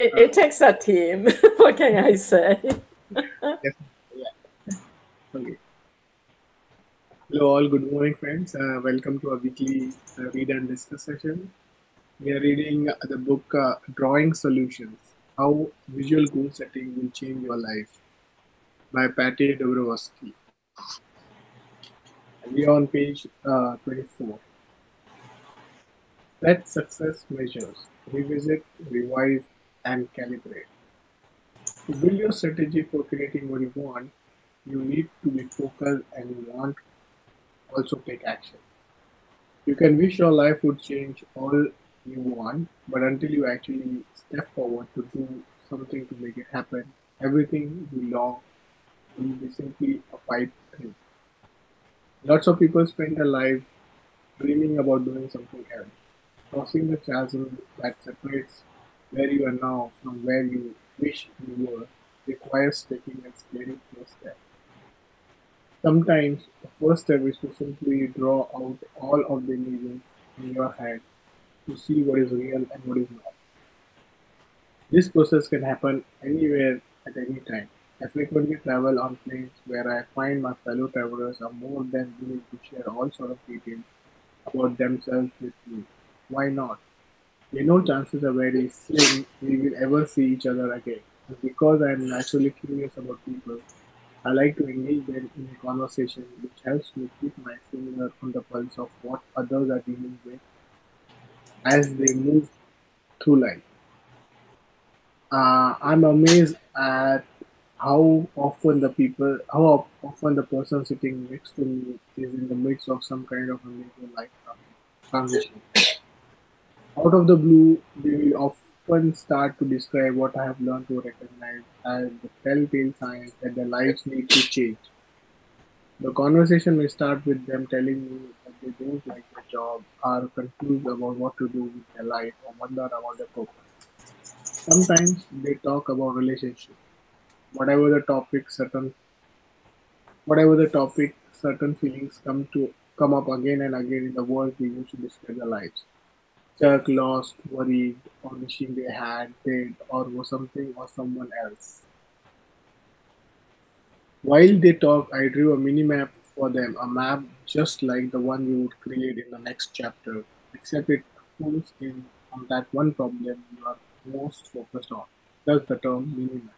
It takes a team. What can I say? Definitely, yeah. Okay. Hello, all. Good morning, friends. Welcome to our weekly read and discuss session. We are reading the book Drawing Solutions: How Visual Goal Setting Will Change Your Life by Patty Dobrowlski. We are on page 24. Set success measures, revisit, revise, and calibrate. To build your strategy for creating what you want, you need to be focused and you want also take action. You can wish your life would change all you want, but until you actually step forward to do something to make it happen, everything you long will be simply a pipe dream. Lots of people spend their life dreaming about doing something else. Crossing the chasm that separates where you are now from where you wish you were requires taking a scary first step. Sometimes the first step is to simply draw out all of the images in your head to see what is real and what is not. This process can happen anywhere at any time. I frequently travel on planes where I find my fellow travelers are more than willing to share all sort of details about themselves with me. Why not? They know chances are very slim we will ever see each other again. And because I am naturally curious about people, I like to engage them in a conversation which helps me keep my finger on the pulse of what others are dealing with as they move through life. I'm amazed at how often the person sitting next to me is in the midst of some kind of a major life transition. Out of the blue, they will often start to describe what I have learned to recognize as the telltale signs that their lives need to change. The conversation may start with them telling me that they don't like their job, are confused about what to do with their life, or wonder about their purpose. Sometimes they talk about relationships. Whatever the topic, certain feelings come up again and again in the words they use to describe their lives. Stuck, lost, worried, or wishing they had, did, or was something or someone else. While they talk, I drew a mini map for them, a map just like the one you would create in the next chapter, except it hones in on that one problem you are most focused on. Thus the term mini map.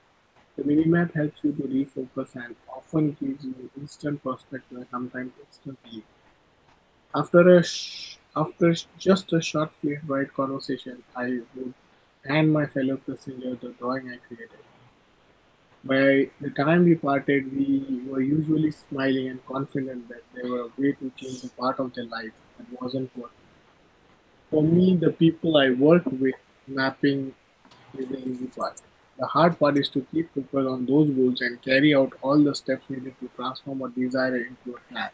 The minimap helps you to refocus and often gives you instant perspective and sometimes instant relief. After just a short plane ride conversation, I would hand my fellow passenger the drawing I created. By the time we parted, we were usually smiling and confident that they were a way to change a part of their life that wasn't working. For me, the people I work with, mapping is the easy part. The hard part is to keep focus on those goals and carry out all the steps needed to transform a desire into a plan.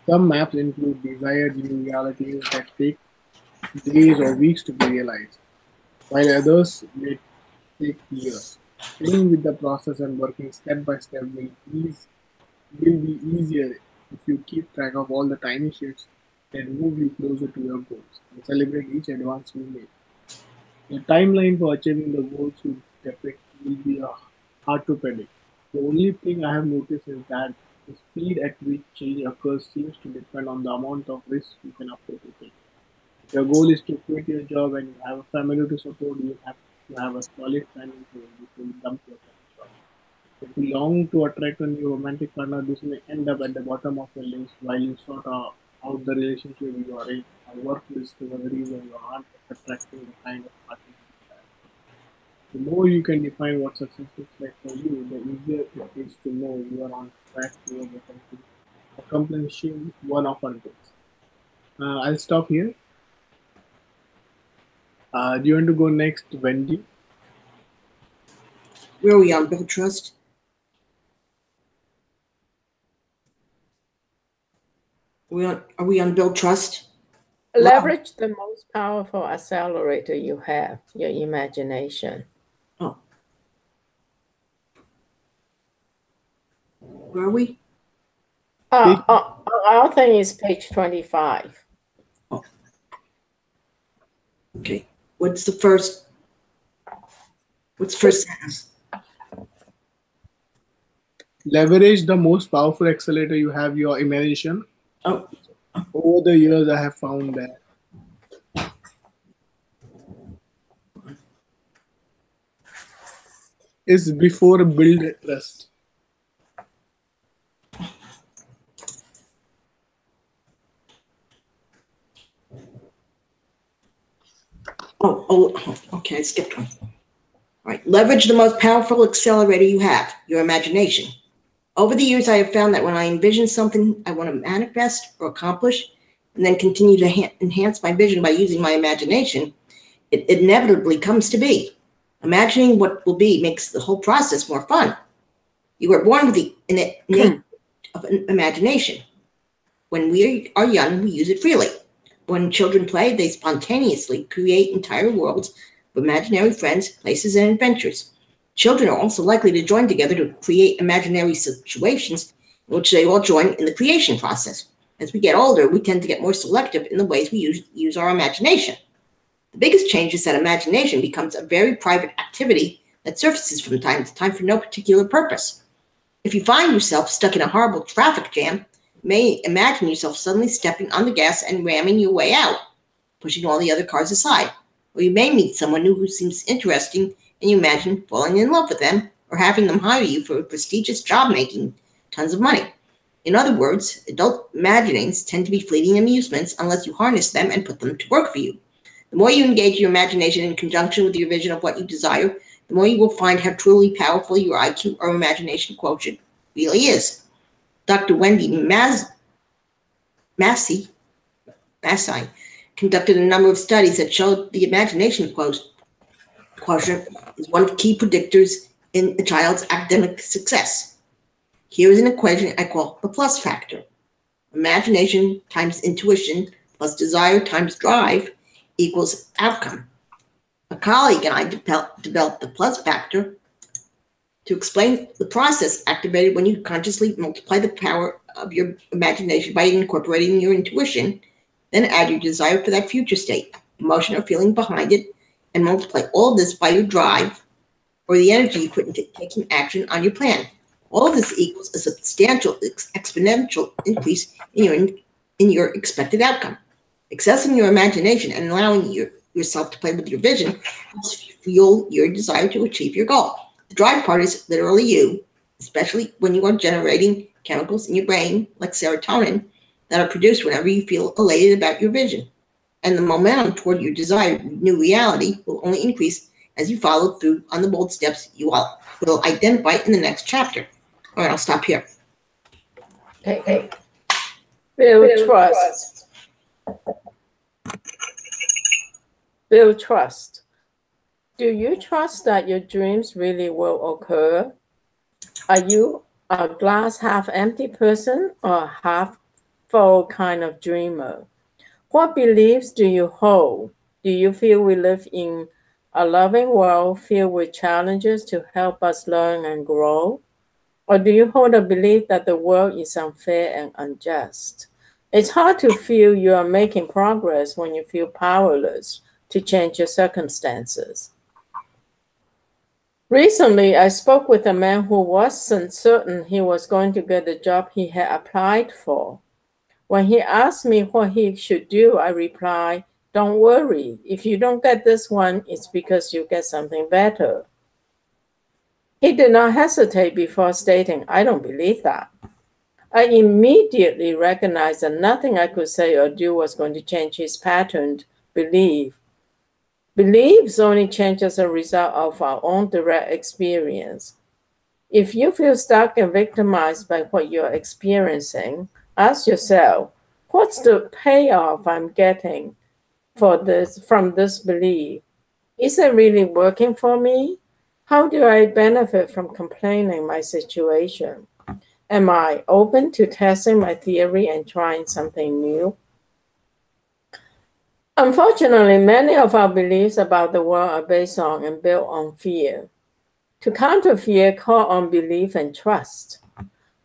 Some maps include desired new realities that take days or weeks to be realized, while others may take years. Staying with the process and working step by step will be easier if you keep track of all the tiny shifts that move you closer to your goals and celebrate each advance you make. The timeline for achieving the goals you depict will be hard to predict. The only thing I have noticed is that the speed at which change occurs seems to depend on the amount of risk you can afford to take. If your goal is to quit your job and you have a family to support, you have to have a solid planning plan before you dump your current job. If you long to attract a new romantic partner, this may end up at the bottom of your list while you sort out the relationship you are in or work to discover the reason you aren't attracting the kind of partner you desire. The more you can define what success looks like for you, the easier it is to know you are on track toward accomplishing one of our goals. I'll stop here. Do you want to go next, Wendy? Where are we on Bill Trust? Are we on Bill Trust? Leverage the most powerful accelerator you have, your imagination. Oh. Where are we? Our thing is page 25. Oh. Okay. What's the first? What's the first sentence? Leverage the most powerful accelerator you have, your imagination. Oh, Over the years, I have found that is before build trust. Okay, I skipped one. All right, leverage the most powerful accelerator you have, your imagination. Over the years, I have found that when I envision something I want to manifest or accomplish, and then continue to enhance my vision by using my imagination, it inevitably comes to be. Imagining what will be makes the whole process more fun. You are born with the innate of an imagination. When we are young, we use it freely. When children play, they spontaneously create entire worlds of imaginary friends, places, and adventures. Children are also likely to join together to create imaginary situations in which they all join in the creation process. As we get older, we tend to get more selective in the ways we use our imagination. The biggest change is that imagination becomes a very private activity that surfaces from time to time for no particular purpose. If you find yourself stuck in a horrible traffic jam, you may imagine yourself suddenly stepping on the gas and ramming your way out, pushing all the other cars aside. Or you may meet someone new who seems interesting and you imagine falling in love with them or having them hire you for a prestigious job making tons of money. In other words, adult imaginings tend to be fleeting amusements unless you harness them and put them to work for you. The more you engage your imagination in conjunction with your vision of what you desire, the more you will find how truly powerful your IQ or imagination quotient really is. Dr. Wendy Massey conducted a number of studies that showed the imagination quotient is one of the key predictors in a child's academic success. Here is an equation I call the plus factor. Imagination times intuition plus desire times drive equals outcome. A colleague and I developed the plus factor to explain the process activated when you consciously multiply the power of your imagination by incorporating your intuition, then add your desire for that future state, emotion or feeling behind it, and multiply all this by your drive or the energy you put into taking action on your plan. All of this equals a substantial exponential increase in your expected outcome. Accessing your imagination and allowing yourself to play with your vision helps fuel your desire to achieve your goal. The drive part is literally you, especially when you are generating chemicals in your brain, like serotonin, that are produced whenever you feel elated about your vision. And the momentum toward your desired new reality will only increase as you follow through on the bold steps you will identify in the next chapter. All right, I'll stop here. Hey. Build trust. Build trust. Do you trust that your dreams really will occur? Are you a glass half empty person or a half full kind of dreamer? What beliefs do you hold? Do you feel we live in a loving world filled with challenges to help us learn and grow? Or do you hold a belief that the world is unfair and unjust? It's hard to feel you are making progress when you feel powerless to change your circumstances. Recently, I spoke with a man who wasn't certain he was going to get the job he had applied for. When he asked me what he should do, I replied, "Don't worry. If you don't get this one, it's because you get something better." He did not hesitate before stating, "I don't believe that." I immediately recognized that nothing I could say or do was going to change his patterned belief. Beliefs only change as a result of our own direct experience. If you feel stuck and victimized by what you're experiencing, ask yourself, what's the payoff I'm getting from this belief? Is it really working for me? How do I benefit from complaining my situation? Am I open to testing my theory and trying something new? Unfortunately, many of our beliefs about the world are based on and built on fear. To counter fear, call on belief and trust.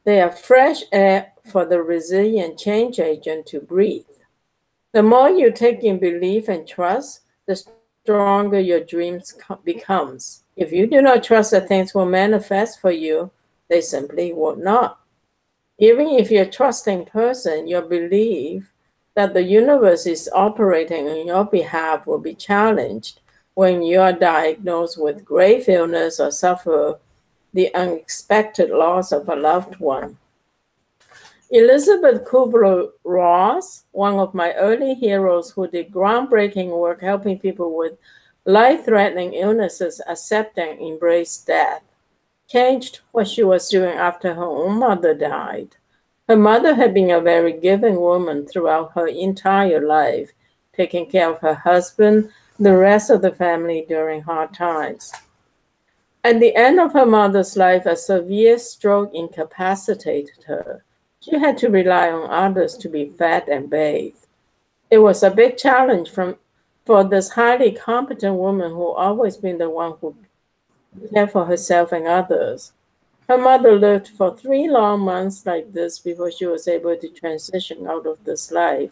They are fresh air for the resilient change agent to breathe. The more you take in belief and trust, the stronger your dreams becomes. If you do not trust that things will manifest for you, they simply will not. Even if you're a trusting person, your belief that the universe is operating on your behalf will be challenged when you are diagnosed with grave illness or suffer the unexpected loss of a loved one. Elizabeth Kubler-Ross, one of my early heroes who did groundbreaking work helping people with life-threatening illnesses accept and embrace death, changed what she was doing after her own mother died. Her mother had been a very giving woman throughout her entire life, taking care of her husband, the rest of the family during hard times. At the end of her mother's life, a severe stroke incapacitated her. She had to rely on others to be fed and bathed. It was a big challenge for this highly competent woman who always been the one who cared for herself and others. Her mother lived for 3 long months like this before she was able to transition out of this life.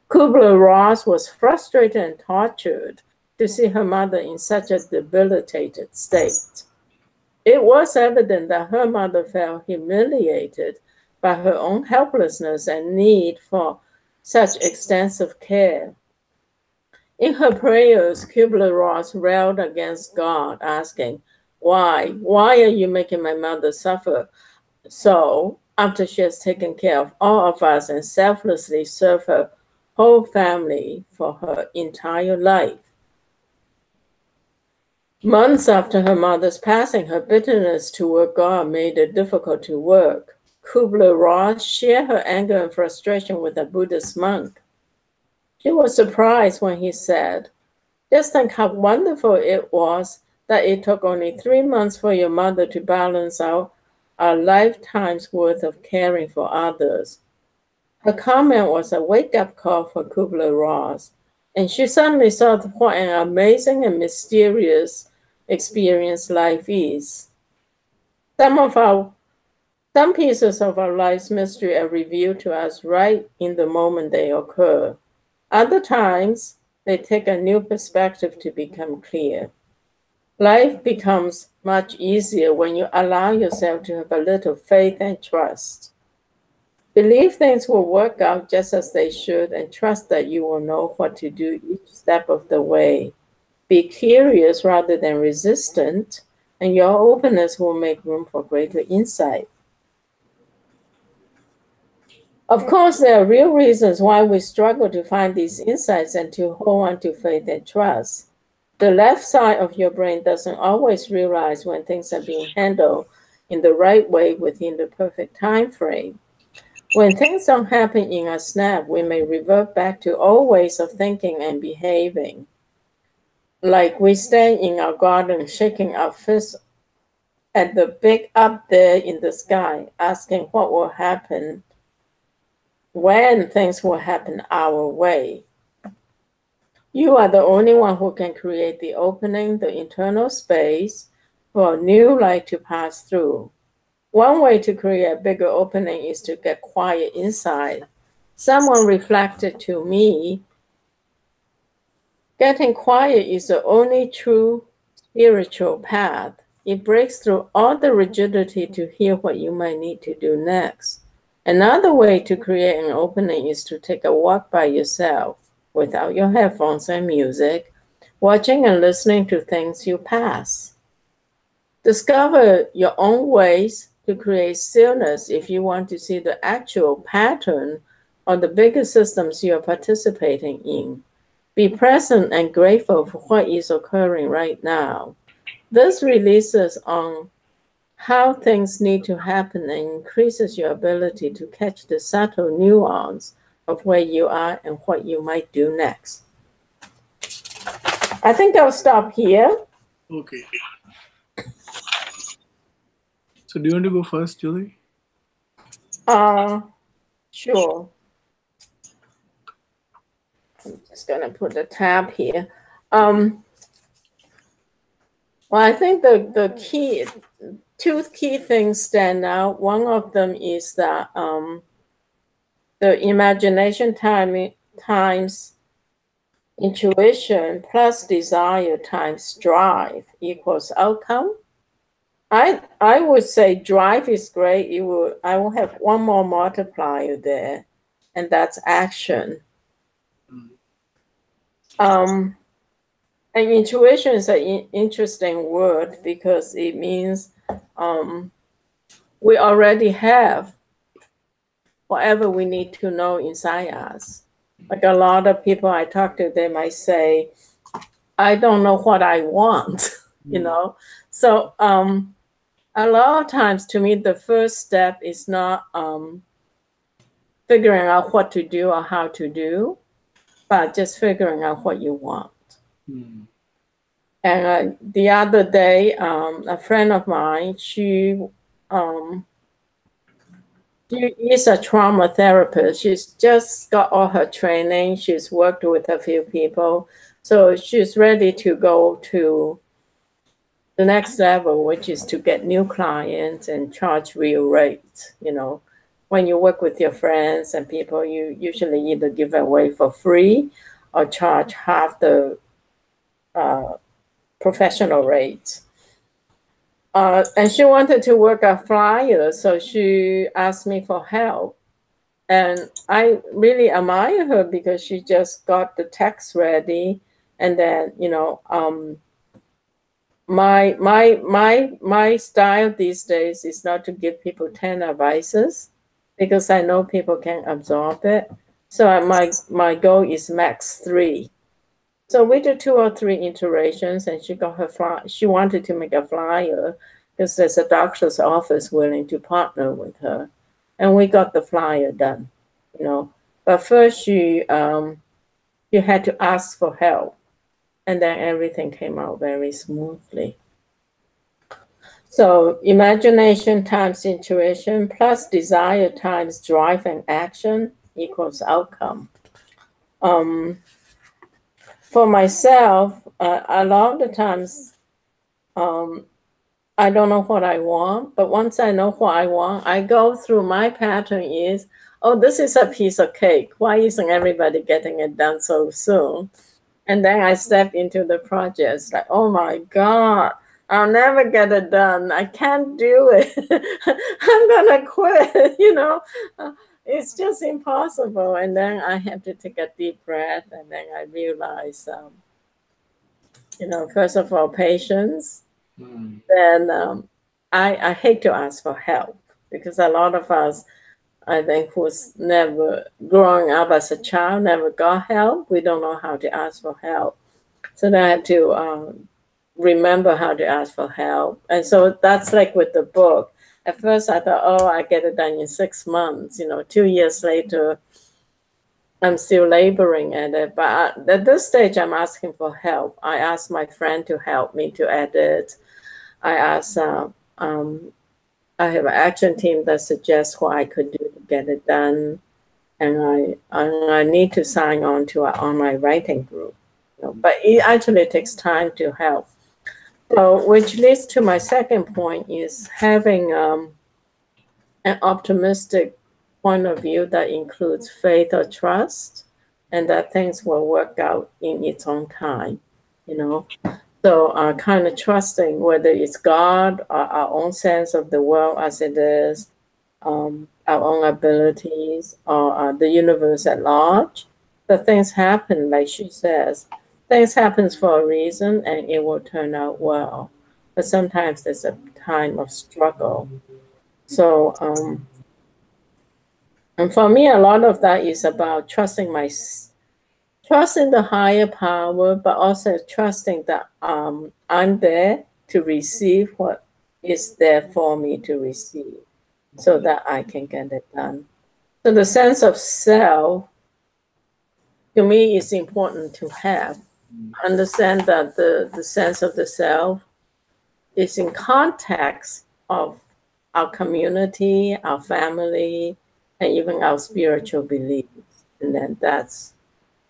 Kubler-Ross was frustrated and tortured to see her mother in such a debilitated state. It was evident that her mother felt humiliated by her own helplessness and need for such extensive care. In her prayers, Kubler-Ross railed against God, asking, Why? Why are you making my mother suffer so after she has taken care of all of us and selflessly served her whole family for her entire life? Months after her mother's passing, her bitterness toward God made it difficult to work. Kubler-Ross shared her anger and frustration with a Buddhist monk. She was surprised when he said, Just think how wonderful it was that it took only 3 months for your mother to balance out a lifetime's worth of caring for others. Her comment was a wake-up call for Kubler-Ross, and she suddenly saw what an amazing and mysterious experience life is. Some pieces of our life's mystery are revealed to us right in the moment they occur. Other times, they take a new perspective to become clear. Life becomes much easier when you allow yourself to have a little faith and trust. Believe things will work out just as they should and trust that you will know what to do each step of the way. Be curious rather than resistant, and your openness will make room for greater insight. Of course, there are real reasons why we struggle to find these insights and to hold on to faith and trust. The left side of your brain doesn't always realize when things are being handled in the right way within the perfect time frame. When things don't happen in a snap, we may revert back to old ways of thinking and behaving. Like we stand in our garden shaking our fists at the big up there in the sky, asking what will happen when things will happen our way. You are the only one who can create the opening, the internal space for new light to pass through. One way to create a bigger opening is to get quiet inside. Someone reflected to me, getting quiet is the only true spiritual path. It breaks through all the rigidity to hear what you might need to do next. Another way to create an opening is to take a walk by yourself without your headphones and music, watching and listening to things you pass. Discover your own ways to create stillness if you want to see the actual pattern of the bigger systems you are participating in. Be present and grateful for what is occurring right now. This releases on how things need to happen and increases your ability to catch the subtle nuance of where you are and what you might do next. I think I'll stop here. Okay. So do you want to go first, Julie? Sure. I'm just going to put a tab here. Well, I think the two key things stand out. One of them is that the imagination times intuition plus desire times drive equals outcome. I would say drive is great. I will have one more multiplier there, and that's action. And intuition is an interesting word because it means we already have whatever we need to know inside us. Like a lot of people I talk to, they might say, I don't know what I want, you know? So a lot of times to me, the first step is not figuring out what to do or how to do, but just figuring out what you want. And the other day, a friend of mine, she is a trauma therapist. She's just got all her training. She's worked with a few people. So she's ready to go to the next level, which is to get new clients and charge real rates. You know, when you work with your friends and people, you usually either give away for free or charge half the professional rates. And she wanted to work a flyer, so she asked me for help. And I really admire her because she just got the text ready. And then, you know, my style these days is not to give people 10 advices because I know people can absorb it. So my goal is max 3. So we did 2 or 3 iterations, and she got her flyer. She wanted to make a flyer because there's a doctor's office willing to partner with her, and we got the flyer done. You know, but first you had to ask for help, and then everything came out very smoothly. So imagination times intuition plus desire times drive and action equals outcome. For myself, a lot of the times, I don't know what I want, but once I know what I want, I go through my pattern is, oh, this is a piece of cake. Why isn't everybody getting it done so soon? And then I step into the project. It's like, oh my God, I'll never get it done. I can't do it. I'm gonna quit, you know. It's just impossible. And then I have to take a deep breath, and then I realize, you know, first of all, patience. Then I hate to ask for help because a lot of us, I think, who's never growing up as a child, never got help. We don't know how to ask for help. So then I have to remember how to ask for help. And so that's like with the book. At first I thought, oh, I get it done in 6 months. You know, 2 years later, I'm still laboring at it. But at this stage, I'm asking for help. I asked my friend to help me to edit. I asked, I have an action team that suggests what I could do to get it done. And I need to sign on to an online writing group. You know, but it actually takes time to help. So, which leads to my second point is having an optimistic point of view that includes faith or trust, and that things will work out in its own time, you know. So kind of trusting whether it's God or our own sense of the world as it is, our own abilities, or the universe at large. That things happen, like she says, things happens for a reason and it will turn out well. But sometimes there's a time of struggle. So, and for me, a lot of that is about trusting the higher power, but also trusting that I'm there to receive what is there for me to receive, so that I can get it done. So the sense of self, to me, is important to have. Understand that the sense of the self is in context of our community, our family, and even our spiritual beliefs. And then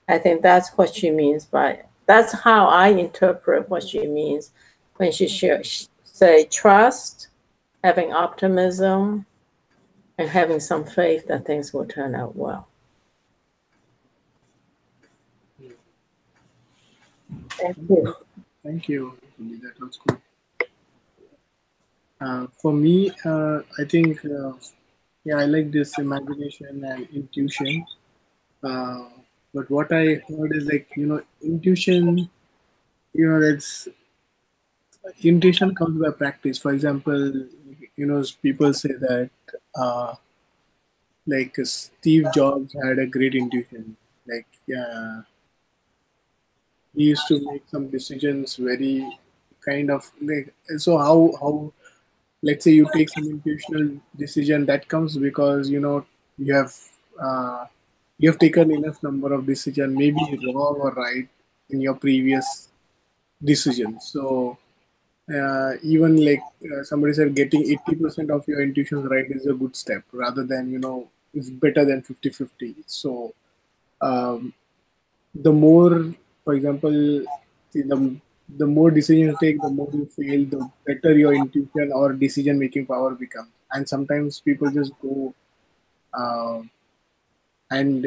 I think that's what she means by, that's how I interpret what she means when she say trust, having optimism, and having some faith that things will turn out well. Thank you. Thank you. That was cool. For me, I think, yeah, I like this imagination and intuition. Uh, but what I heard is like, intuition, that's intuition comes by practice. For example, people say that, uh, like Steve Jobs had a great intuition. Like, yeah, he used to make some decisions very kind of like, so how let's say you take some intuitional decision that comes because you have uh, you have taken enough number of decision, maybe wrong or right, in your previous decisions. So even like somebody said, getting 80% of your intuitions right is a good step, rather than it's better than 50-50. So um, the more, for example, see, the more decision you take, the more you fail, the better your intuition or decision making power becomes. And sometimes people just go uh, and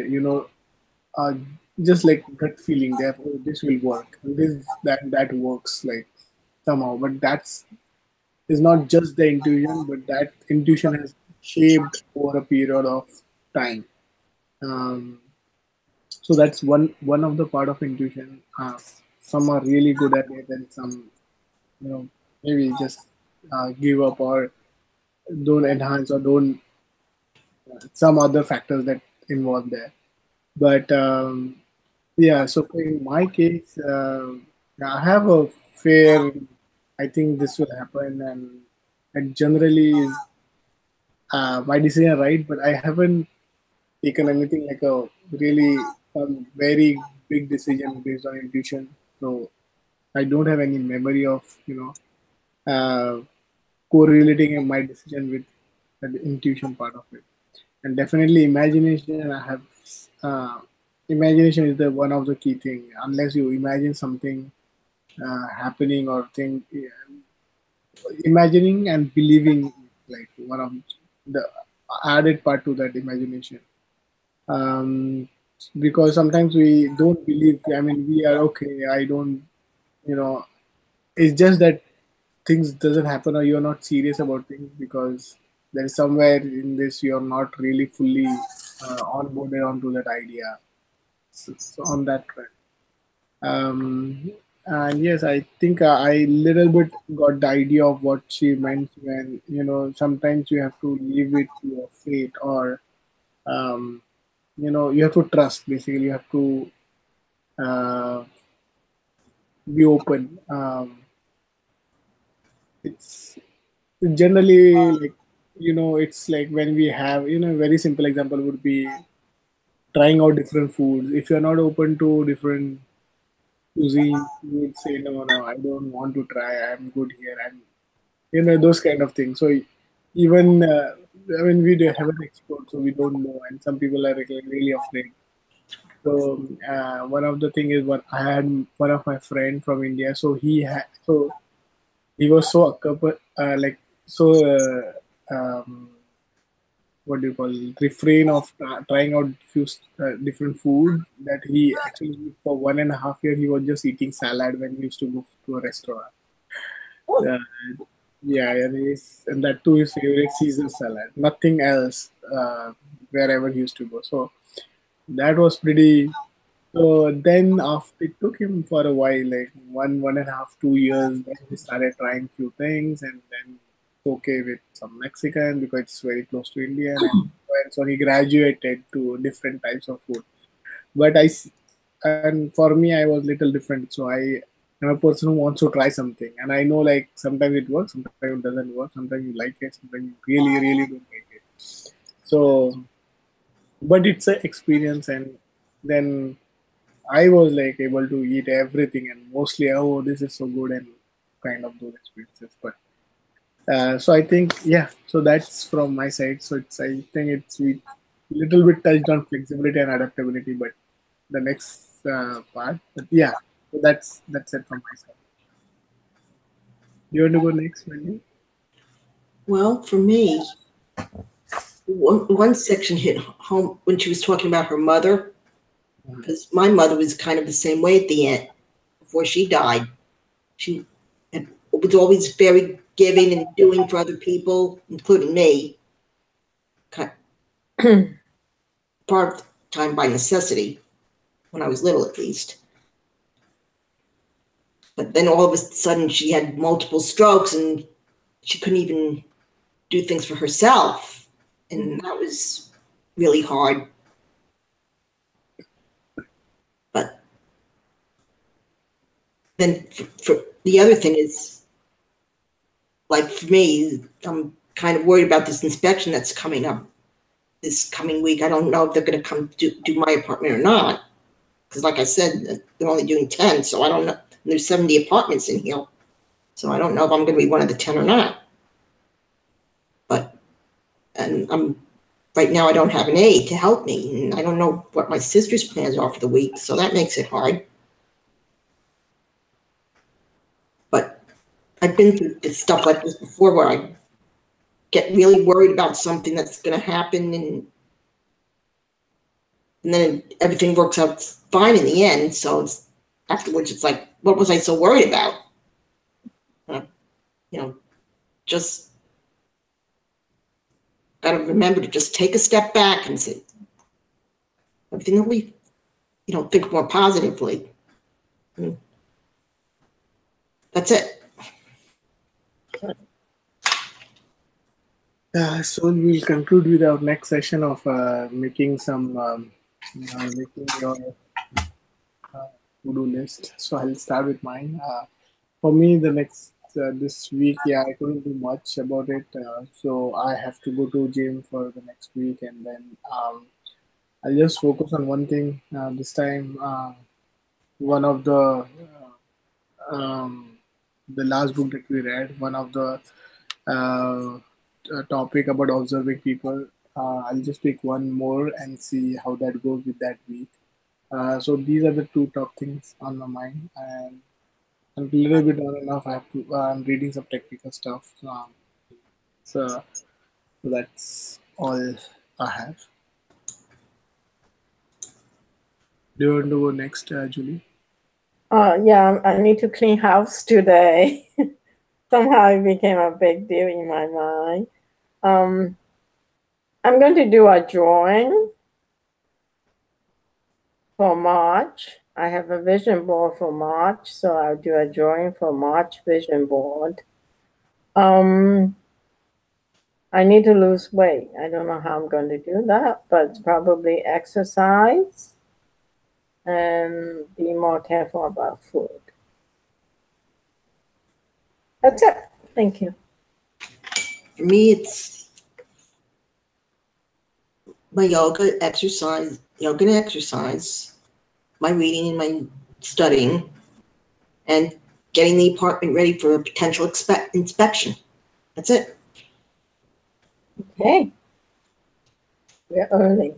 uh, just like gut feeling, that oh, this will work, this that works like somehow. But that's is not just the intuition, but that intuition has shaped over a period of time. Um, so that's one of the part of intuition. Some are really good at it, and some maybe just give up or don't enhance or don't some other factors that involve there. But yeah, so in my case, I have a fair. I think this will happen, and generally is my decision right, but I haven't taken anything like a really very big decision based on intuition. So I don't have any memory of correlating my decision with the intuition part of it. And definitely imagination. I have uh, imagination is the one of the key thing. Unless you imagine something happening or thing, imagining and believing like one of the added part to that imagination. um, because sometimes we don't believe. I mean, we are okay. I don't, you know. It's just that things doesn't happen, or you're not serious about things because there is somewhere in this you're not really fully onboarded onto that idea. So on that front. Um, and yes, I think I little bit got the idea of what she meant when sometimes you have to leave it to your fate, or um, you have to trust. Basically, you have to uh, be open. It's generally like it's like when we have a very simple example would be trying out different foods. If you're not open to different cuisine, you would say no, I don't want to try. I'm good here, and those kind of things. So even I mean, we haven't explored, so we don't know, and some people are like really afraid. So one of the thing is, what I had one of my friend from India. So he was so like so what do you call refrain of trying out few different food, that he actually for 1.5 years he was just eating salad when he used to go to a restaurant. Uh, yeah, and that too his favorite Caesar salad, nothing else, wherever he used to go. So that was pretty. So then after it took him for a while, like 1.5, 2 years, then he started trying few things, and then okay with some Mexican because it's very close to Indian, and so he graduated to different types of food. But and for me, I was little different. So I am a person who wants to try something, and I know like sometimes it works, sometimes it doesn't work, sometimes you like it, sometimes you really, really don't like it. So, but it's an experience, and then I was like able to eat everything, and mostly, oh, this is so good, and kind of those experiences. But so I think, yeah, so that's from my side. So I think we little bit touched on flexibility and adaptability, but the next part, but yeah, so that's it from my side. You want to go next, Wendy? Well, for me, one section hit home when she was talking about her mother, Mhm. because my mother was kind of the same way at the end. before she died. She was always very giving and doing for other people, including me. Part of the time by necessity, when I was little at least. But then all of a sudden she had multiple strokes and she couldn't even do things for herself. And that was really hard. But then for the other thing is, like for me, I'm kind of worried about this inspection that's coming up this coming week. I don't know if they're going to come do my apartment or not. Because like I said, they're only doing 10, so I don't know. There's 70 apartments in here. So I don't know if I'm going to be one of the 10 or not. But, and right now I don't have an aide to help me. And I don't know what my sister's plans are for the week. So that makes it hard. But I've been through stuff like this before where I get really worried about something that's going to happen and then everything works out fine in the end. So afterwards, it's like, what was I so worried about? Just got to remember to just take a step back and say, everything will be, think more positively. And that's it. So we'll conclude with our next session of making some making your to-do list. So I'll start with mine. For me, the next this week, I couldn't do much about it. So I have to go to gym for the next week, and then I'll just focus on one thing this time. One of the last book that we read, one of the topic about observing people. I'll just pick one more and see how that goes with that week. So these are the two top things on my mind, and I'm a little bit on and off. I'm reading some technical stuff. So that's all I have. Do you want to go next, Julie? Yeah, I need to clean house today. Somehow it became a big deal in my mind. I'm going to do a drawing for March. I have a vision board for March, so I'll do a drawing for March vision board. I need to lose weight. I don't know how I'm going to do that, but probably exercise and be more careful about food. That's it. Thank you. For me, it's my yoga and exercise, my reading and my studying, and getting the apartment ready for a potential inspection. That's it. Okay. We're early.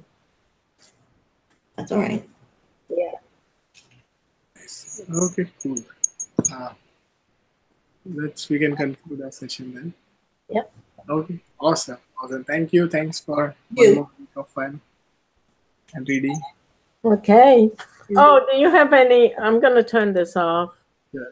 That's all right. Yeah. Okay, cool. We can conclude our session then. Yep. Okay, awesome. Thank you. Thanks for You. one more week of fun and reading. Okay. Oh, do you have any? I'm going to turn this off. Yeah.